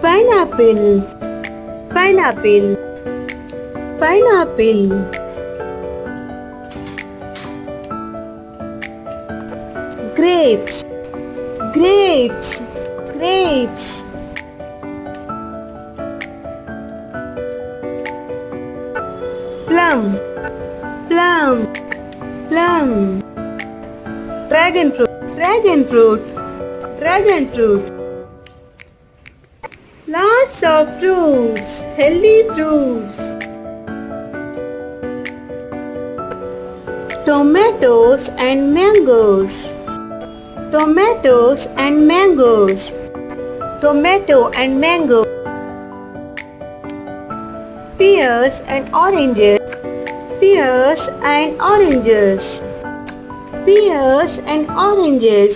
pineapple, pineapple, pineapple. Grapes, grapes, grapes. Plum, plum, plum. Dragon fruit, dragon fruit, dragon fruit. Lots of fruits, healthy fruits. Tomatoes and mangoes, tomatoes and mangoes, tomato and mango. Pears and oranges, pears and oranges, pears and oranges.